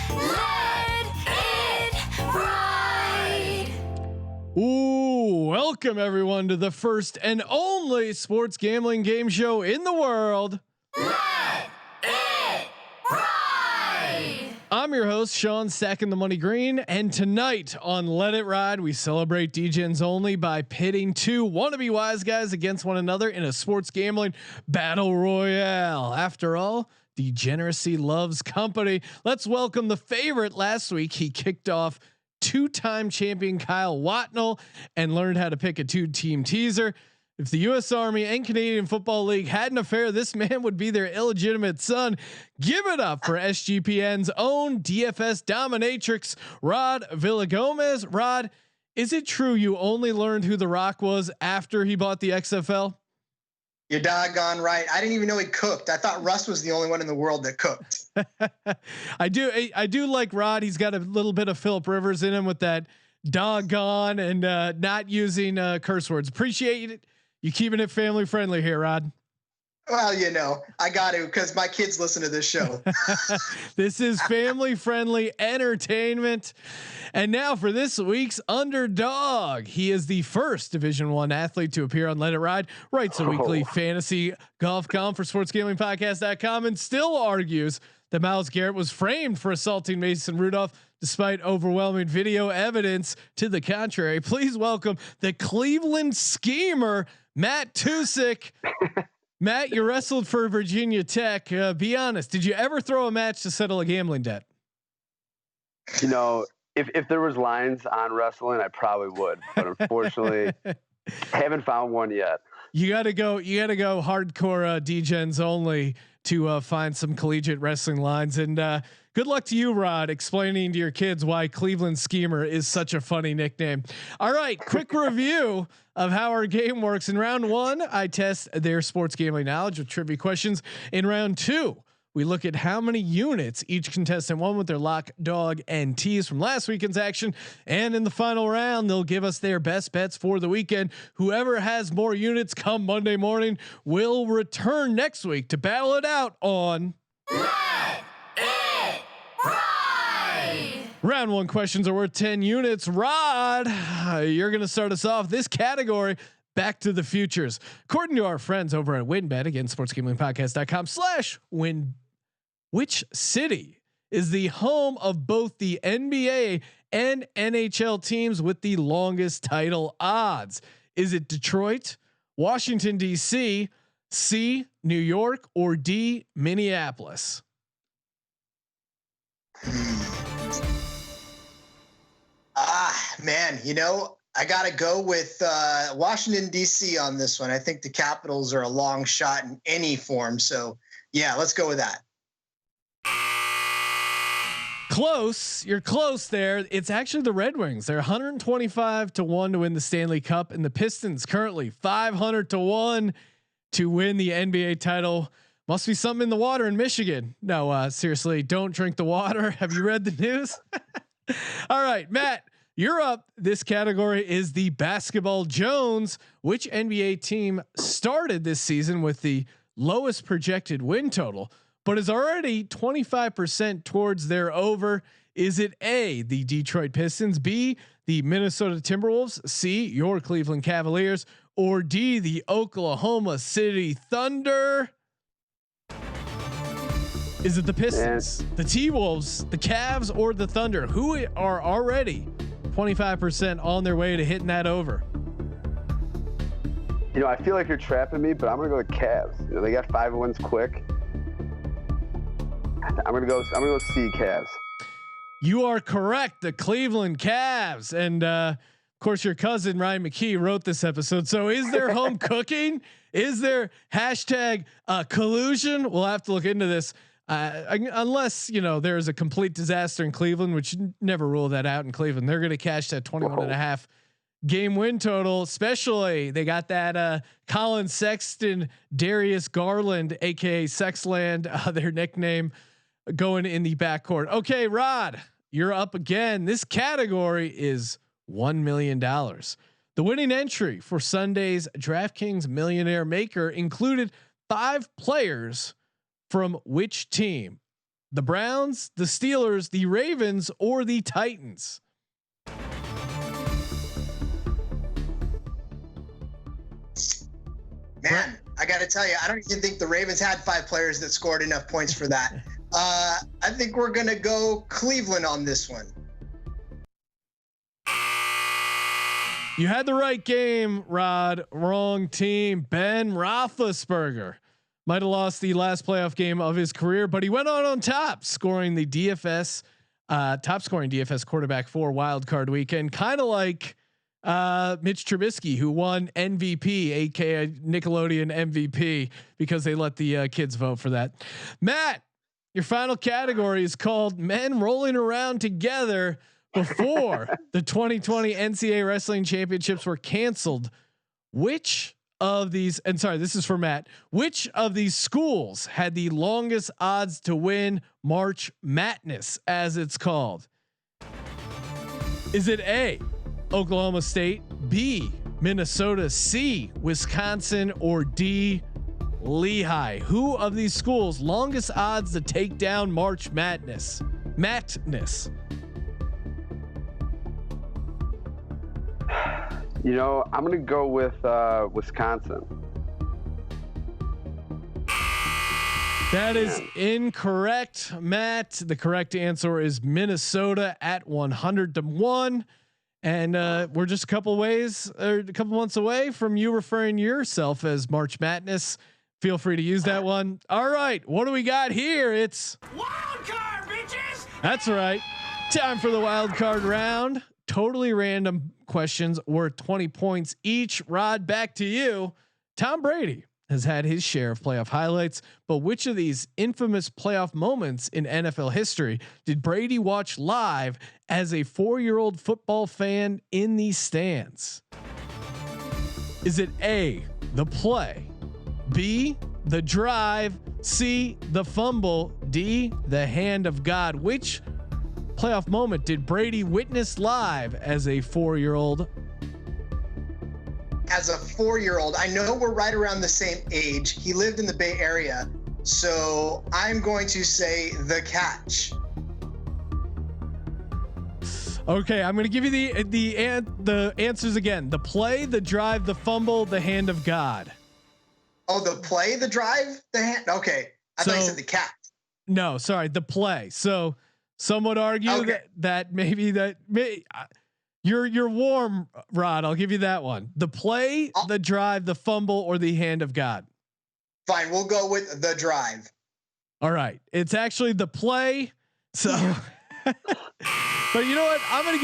Let it ride. Ooh, welcome everyone to the first and only sports gambling game show in the world. Let it ride. I'm your host, Sean Stacking the Money Green, and tonight on Let It Ride, we celebrate DGens only by pitting two wannabe wise guys against one another in a sports gambling battle royale. After all, degeneracy loves company. Let's welcome the favorite last week. He kicked off two-time champion Kyle Watnell and learned how to pick a two-team teaser. If the U.S. Army and Canadian Football League had an affair, this man would be their illegitimate son. Give it up for SGPN's own DFS dominatrix, Rod Villagomez. Rod, is it true you only learned who The Rock was after he bought the XFL? You're doggone right. I didn't even know he cooked. I thought Russ was the only one in the world that cooked. I do like Rod. He's got a little bit of Phillip Rivers in him with that doggone and not using curse words. Appreciate it. You keeping it family friendly here, Rod. Well, you know, I got to because my kids listen to this show. This is family friendly entertainment. And now for this week's underdog. He is the first Division I athlete to appear on Let It Ride, writes a weekly fantasy golf column for sportsgamblingpodcast.com, and still argues that Myles Garrett was framed for assaulting Mason Rudolph despite overwhelming video evidence to the contrary. Please welcome the Cleveland schemer, Matt Tusick. Matt, you wrestled for Virginia Tech. Be honest. Did you ever throw a match to settle a gambling debt? You know, if there was lines on wrestling, I probably would, but unfortunately, haven't found one yet. You gotta go hardcore DGens only to find some collegiate wrestling lines. And good luck to you, Rod, explaining to your kids why Cleveland Schemer is such a funny nickname. All right, quick review of how our game works. In round one, I test their sports gambling knowledge with trivia questions. In round two, we look at how many units each contestant won with their lock, dog, and tease from last weekend's action. And in the final round, they'll give us their best bets for the weekend. Whoever has more units come Monday morning will return next week to battle it out on Let it ride. round one. Questions are worth 10 units. Rod, you're going to start us off this category. Back to the futures. According to our friends over at WinBet, again, sportsgamblingpodcast.com/win. Which city is the home of both the NBA and NHL teams with the longest title odds? Is it Detroit, Washington, D.C., C, New York, or D, Minneapolis? Man, you know, I got to go with Washington, D.C. on this one. I think the Capitals are a long shot in any form. So, yeah, let's go with that. Close. You're close there. It's actually the Red Wings. They're 125 to 1 to win the Stanley Cup, and the Pistons currently 500 to 1 to win the NBA title. Must be something in the water in Michigan. No, seriously, don't drink the water. Have you read the news? All right, Matt, you're up. This category is the Basketball Jones. Which NBA team started this season with the lowest projected win total, but is already 25% towards their over? Is it A, the Detroit Pistons, B, the Minnesota Timberwolves, C, your Cleveland Cavaliers, or D, the Oklahoma City Thunder? Is it the Pistons, the T-Wolves, the Cavs, or the Thunder, who are already 25% on their way to hitting that over? You know, I feel like you're trapping me, but I'm gonna go with Cavs. You know, they got 5 wins quick. I'm gonna go C, Cavs. You are correct. The Cleveland Cavs, and of course, your cousin Ryan McKee wrote this episode. So, is there home cooking? Is there hashtag collusion? We'll have to look into this. Unless, you know, there's a complete disaster in Cleveland, which never rule that out in Cleveland. They're going to cash that 21.5 game win total. Especially they got that Colin Sexton, Darius Garland, aka Sexland, their nickname, going in the backcourt. Okay, Rod, you're up again. This category is $1 million. The winning entry for Sunday's DraftKings Millionaire Maker included 5 players from which team? the Browns, the Steelers, the Ravens, or the Titans? Man, I got to tell you, I don't even think the Ravens had 5 players that scored enough points for that. I think we're going to go Cleveland on this one. You had the right game, Rod. Wrong team. Ben Roethlisberger might have lost the last playoff game of his career, but he went on top, scoring the DFS, top scoring DFS quarterback for Wild Card Weekend, kind of like Mitch Trubisky, who won MVP, aka Nickelodeon MVP, because they let the kids vote for that. Matt, your final category is called Men Rolling Around Together before the 2020 NCAA Wrestling Championships were canceled. Which of these, and sorry, this is for Matt, which of these schools had the longest odds to win March Madness, as it's called? Is it A, Oklahoma State, B, Minnesota, C, Wisconsin, or D, Lehigh? Who of these schools longest odds to take down March Madness? Madness. You know, I'm going to go with Wisconsin. That is incorrect, Matt. The correct answer is Minnesota at 100-1. And we're just a couple months away from you referring yourself as March Madness. Feel free to use that one. All right, what do we got here? It's Wild card, bitches! that's right. Time for the wild card round. Totally random questions worth 20 points each. Rod, back to you. Tom Brady has had his share of playoff highlights, but which of these infamous playoff moments in NFL history did Brady watch live as a 4-year-old football fan in the stands? Is it A, the play, B, the drive, C, the fumble, D, the hand of God? Which playoff moment did Brady witness live as a 4-year-old? As a 4-year-old, I know we're right around the same age. He lived in the Bay Area, so I'm going to say the catch. Okay, I'm going to give you the answers again. The play, the drive, the fumble, the hand of God. Oh, the play, the drive, the hand. Okay, I thought you said the catch. No, sorry, the play. So some would argue that maybe you're warm, Rod. I'll give you that one. The play, the drive, the fumble, or the hand of God. Fine, we'll go with the drive. All right, it's actually the play. So, but you know what? I'm gonna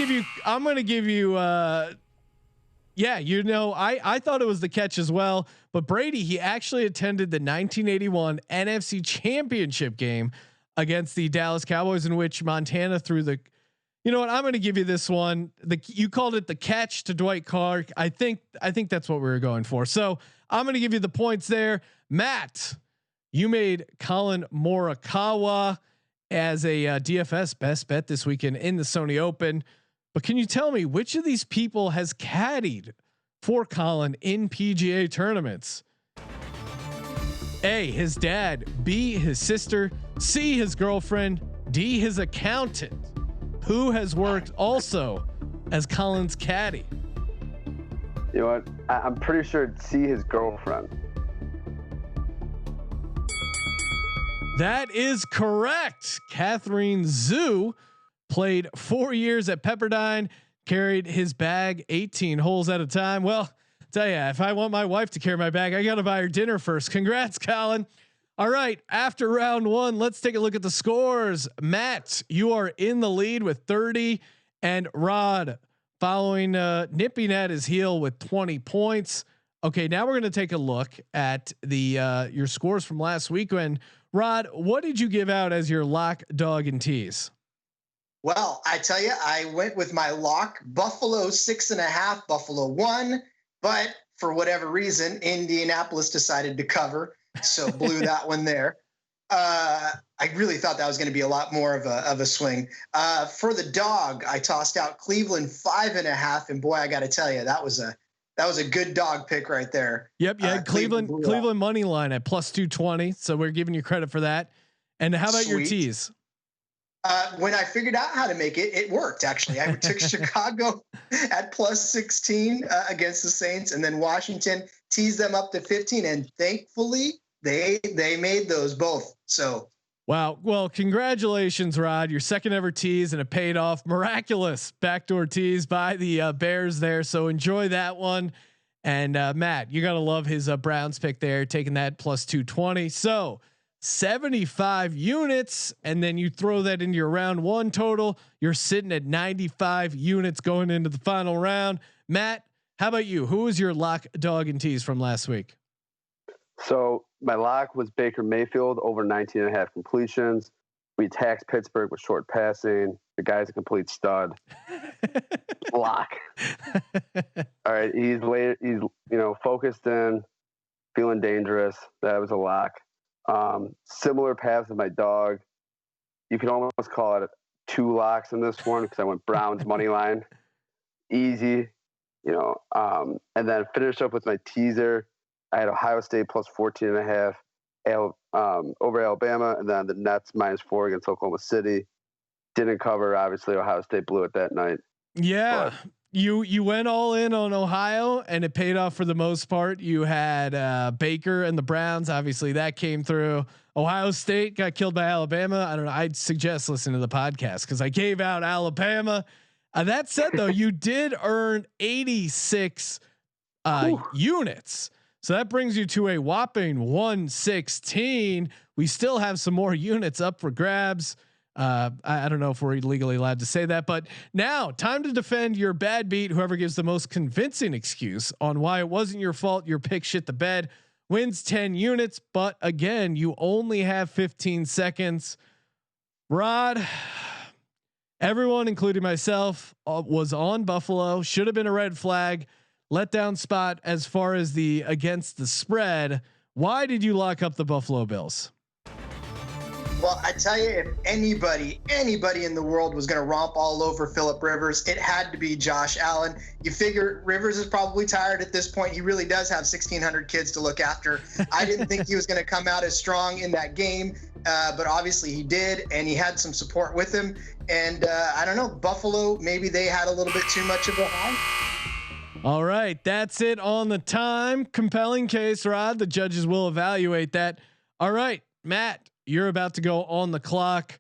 give you. Yeah, you know, I thought it was the catch as well. But Brady, he actually attended the 1981 NFC Championship game against the Dallas Cowboys, in which Montana threw the. You know what? I'm going to give you this one. You called it the catch to Dwight Clark. I think that's what we were going for. So I'm going to give you the points there. Matt, you made Colin Morikawa as a DFS best bet this weekend in the Sony Open. But can you tell me which of these people has caddied for Colin in PGA tournaments? A, his dad, B, his sister, C, his girlfriend, D, his accountant. Who has worked also as Colin's caddy? You know what? I'm pretty sure it's C, his girlfriend. That is correct. Catherine Zhu played 4 years at Pepperdine, carried his bag 18 holes at a time. Well, tell you, if I want my wife to carry my bag, I got to buy her dinner first. Congrats, Colin. All right. After round one, let's take a look at the scores. Matt, you are in the lead with 30, and Rod following, nipping at his heel with 20 points. Okay. Now we're going to take a look at the, your scores from last weekend. Rod, what did you give out as your lock, dog, and tease? Well, I tell you, I went with my lock, Buffalo 6.5, Buffalo 1, but for whatever reason, Indianapolis decided to cover. So blew that one there. I really thought that was going to be a lot more of a swing. For the dog, I tossed out Cleveland 5.5, and boy, I got to tell you, that was a good dog pick right there. Yep, yeah, Cleveland money line at +220. So we're giving you credit for that. And how about your Sweet. tees? When I figured out how to make it, it worked. Actually, I took Chicago at plus 16 against the Saints, and then Washington teased them up to 15. And thankfully, they made those both. So, wow. Well, congratulations, Rod. Your second ever tease, and it paid off. Miraculous backdoor tease by the Bears there. So enjoy that one. And Matt, you gotta love his Browns pick there, taking that plus 220. So 75 units, and then you throw that into your round one total. You're sitting at 95 units going into the final round. Matt, how about you? Who was your lock, dog, and tease from last week? So my lock was Baker Mayfield over 19.5 completions. We taxed Pittsburgh with short passing. The guy's a complete stud. Lock. All right, he's focused in, feeling dangerous. That was a lock. Similar paths with my dog. You can almost call it 2 locks in this one because I went Browns money line. Easy, and then finish up with my teaser. I had Ohio State plus 14.5 over Alabama, and then the Nets -4 against Oklahoma City. Didn't cover. Obviously, Ohio State blew it that night. Yeah. But you went all in on Ohio, and it paid off for the most part. You had Baker and the Browns. Obviously, that came through. Ohio State got killed by Alabama. I don't know. I'd suggest listening to the podcast because I gave out Alabama. That said, though, you did earn 86 units. So that brings you to a whopping 116. We still have some more units up for grabs. I don't know if we're legally allowed to say that, but now time to defend your bad beat. Whoever gives the most convincing excuse on why it wasn't your fault, your pick shit the bed, wins 10 units. But again, you only have 15 seconds. Rod, everyone, including myself, was on Buffalo. Should have been a red flag. Letdown spot as far as the against the spread. Why did you lock up the Buffalo Bills? Well, I tell you, if anybody in the world was going to romp all over Phillip Rivers, it had to be Josh Allen. You figure Rivers is probably tired at this point. He really does have 1,600 kids to look after. I didn't think he was going to come out as strong in that game, but obviously he did, and he had some support with him. And I don't know, Buffalo, maybe they had a little bit too much of a high. All right, that's it on the time. Compelling case, Rod. The judges will evaluate that. All right, Matt, you're about to go on the clock.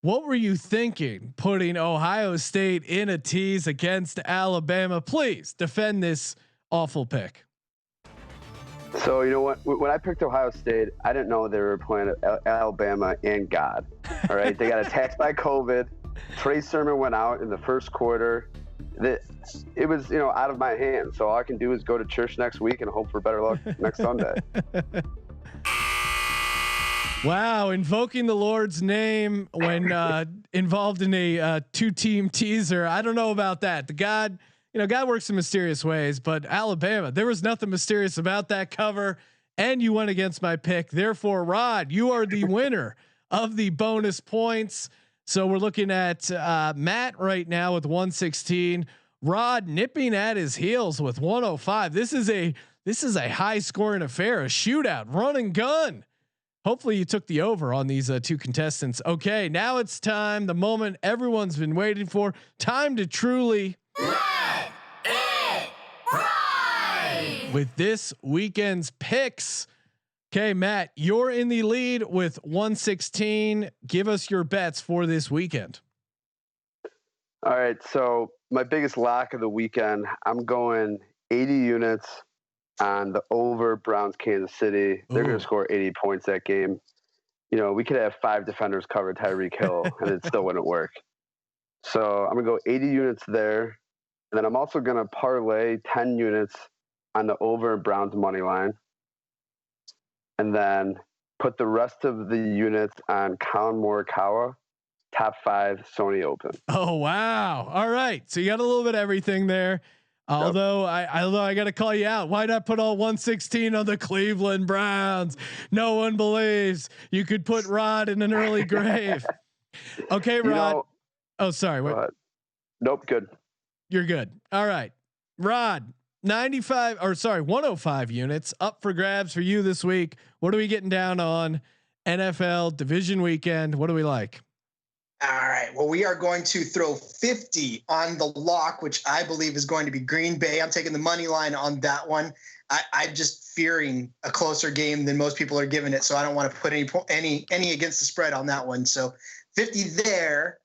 What were you thinking putting Ohio State in a tease against Alabama? Please defend this awful pick. So you know what? When I picked Ohio State, I didn't know they were playing Alabama and God. All right, they got attacked by COVID. Trey Sermon went out in the first quarter. It was out of my hands. So all I can do is go to church next week and hope for better luck next Sunday. Wow, invoking the Lord's name when involved in a 2-team teaser. I don't know about that. The God works in mysterious ways, but Alabama, there was nothing mysterious about that cover, and you went against my pick. Therefore, Rod, you are the winner of the bonus points. So we're looking at Matt right now with 116. Rod nipping at his heels with 105. This is a high scoring affair, a shootout, run and gun. Hopefully you took the over on these 2 contestants. Okay, now it's time, the moment everyone's been waiting for. Time to truly Let it ride! with this weekend's picks. Okay, Matt, you're in the lead with 116. Give us your bets for this weekend. All right, so my biggest lock of the weekend, I'm going 80 units on the over Browns Kansas City. They're going to score 80 points that game. We could have 5 defenders cover Tyreek Hill and it still wouldn't work. So I'm going to go 80 units there. And then I'm also going to parlay 10 units on the over Browns money line. And then put the rest of the units on Colin Morikawa, top 5 Sony Open. Oh, wow. All right. So you got a little bit of everything there. Although I got to call you out. Why not put all 116 on the Cleveland Browns? No one believes you could put Rod in an early grave. Okay, Rod. Oh, sorry. What? Nope. Good. You're good. All right, Rod. 105 units up for grabs for you this week. What are we getting down on? NFL division weekend. What do we like? All right. Well, we are going to throw 50 on the lock, which I believe is going to be Green Bay. I'm taking the money line on that one. I'm just fearing a closer game than most people are giving it, so I don't want to put any against the spread on that one. So 50 there.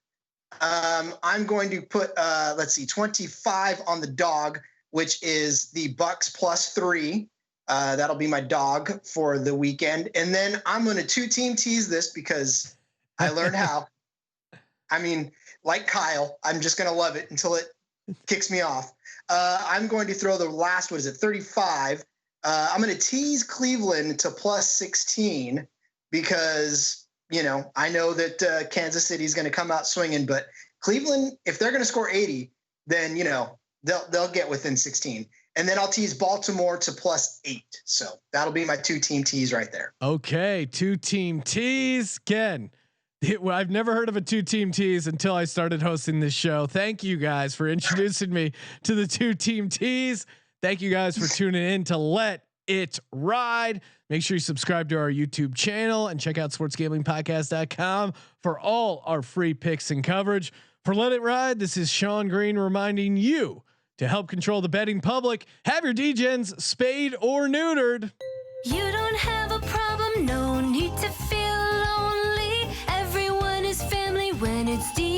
I'm going to put 25 on the dog, which is the Bucks +3. That'll be my dog for the weekend, and then I'm going to 2-team tease this because I learned how. I mean, like Kyle, I'm just going to love it until it kicks me off. I'm going to throw the last, 35. I'm going to tease Cleveland to +16 because, I know that Kansas City is going to come out swinging, but Cleveland, if they're going to score 80, then, they'll get within 16. And then I'll tease Baltimore to +8. So that'll be my 2-team tease right there. Okay. 2-team tease. Ken. I've never heard of a 2-team tease until I started hosting this show. Thank you guys for introducing me to the 2-team tease. Thank you guys for tuning in to Let It Ride. Make sure you subscribe to our YouTube channel and check out sportsgamblingpodcast.com for all our free picks and coverage. For Let It Ride, this is Sean Green reminding you to help control the betting public. Have your DGens spayed or neutered. You don't have a problem, no need to feel lonely. Everyone is family when it's D